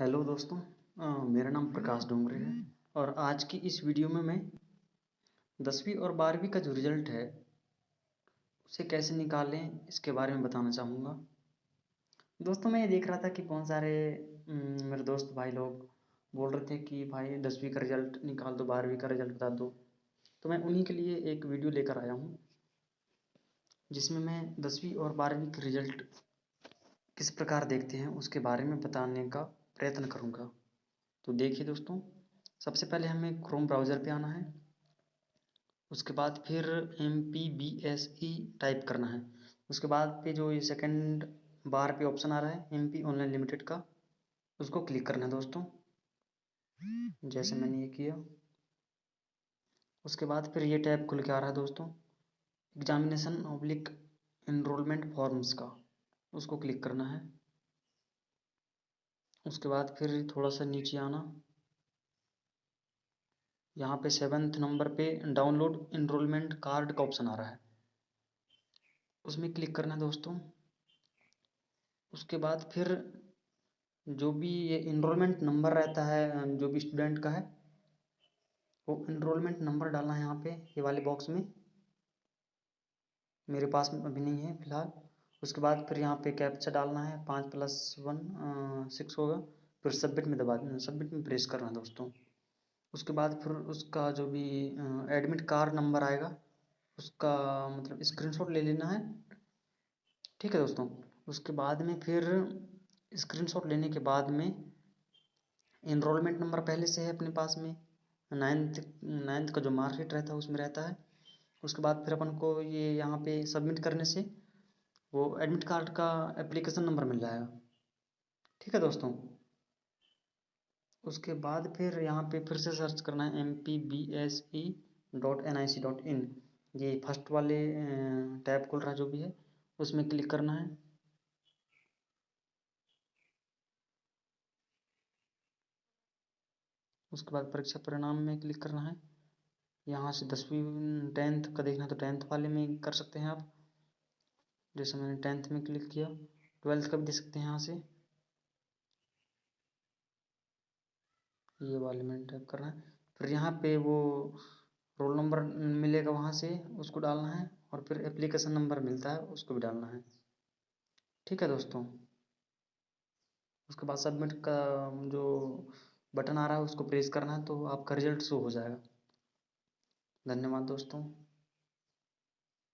Hello दोस्तों। मेरा नाम प्रकाश डोंगरे है और आज की इस वीडियो में मैं 10वीं और 12वीं का जो रिज़ल्ट है उसे कैसे निकालें इसके बारे में बताना चाहूँगा। दोस्तों, मैं ये देख रहा था कि बहुत सारे मेरे दोस्त भाई लोग बोल रहे थे कि भाई 10वीं का रिज़ल्ट निकाल दो, 12वीं का रिज़ल्ट बता दो। तो मैं उन्हीं के लिए एक वीडियो लेकर आया हूँ जिसमें मैं 10वीं और 12वीं के रिज़ल्ट किस प्रकार देखते हैं उसके बारे में बताने का प्रयत्न करूँगा। तो देखिए दोस्तों, सबसे पहले हमें क्रोम ब्राउज़र पे आना है। उसके बाद फिर MPBSE टाइप करना है। उसके बाद पे जो ये सेकंड बार पे ऑप्शन आ रहा है MP ऑनलाइन लिमिटेड का, उसको क्लिक करना है दोस्तों, जैसे मैंने ये किया। उसके बाद फिर ये टैब खुल के आ रहा है दोस्तों, एग्जामिनेशन ऑब्लिक एनरोलमेंट फॉर्म्स का, उसको क्लिक करना है। उसके बाद फिर थोड़ा सा नीचे आना, यहाँ पे 7th नंबर पे डाउनलोड एनरोलमेंट कार्ड का ऑप्शन आ रहा है, उसमें क्लिक करना है दोस्तों। उसके बाद फिर जो भी ये इनरोलमेंट नंबर रहता है जो भी स्टूडेंट का है, वो इनरोलमेंट नंबर डालना है यहाँ पे ये वाले बॉक्स में। मेरे पास में अभी नहीं है फ़िलहाल। उसके बाद फिर यहाँ पे कैप्चा डालना है, 5+1 6 होगा। फिर सबमिट में दबा देना, सबमिट में प्रेस करना है दोस्तों। उसके बाद फिर उसका जो भी एडमिट कार्ड नंबर आएगा उसका मतलब स्क्रीनशॉट ले लेना है, ठीक है दोस्तों। उसके बाद में फिर स्क्रीनशॉट लेने के बाद में इनरोलमेंट नंबर पहले से है अपने पास में, नाइन्थ का जो मार्कशीट रहता है उसमें रहता है। उसके बाद फिर अपन को ये यहाँ पे सबमिट करने से वो एडमिट कार्ड का एप्लीकेशन नंबर मिल जाएगा, ठीक है दोस्तों। उसके बाद फिर यहाँ पे फिर से सर्च करना है MPBSE.nic.in, ये फर्स्ट वाले टैब खुल रहा है जो भी है, उसमें क्लिक करना है। उसके बाद परीक्षा परिणाम में क्लिक करना है। यहाँ से 10वीं 10th का देखना है तो 10th वाले में कर सकते हैं आप, जैसे मैंने 10th में क्लिक किया। 12th का भी दे सकते हैं यहाँ से, ये वाले में टाइप करना है। फिर यहाँ पे वो रोल नंबर मिलेगा, वहाँ से उसको डालना है और फिर एप्लीकेशन नंबर मिलता है उसको भी डालना है, ठीक है दोस्तों। उसके बाद सबमिट का जो बटन आ रहा है उसको प्रेस करना है तो आपका रिजल्ट शो हो जाएगा। धन्यवाद दोस्तों।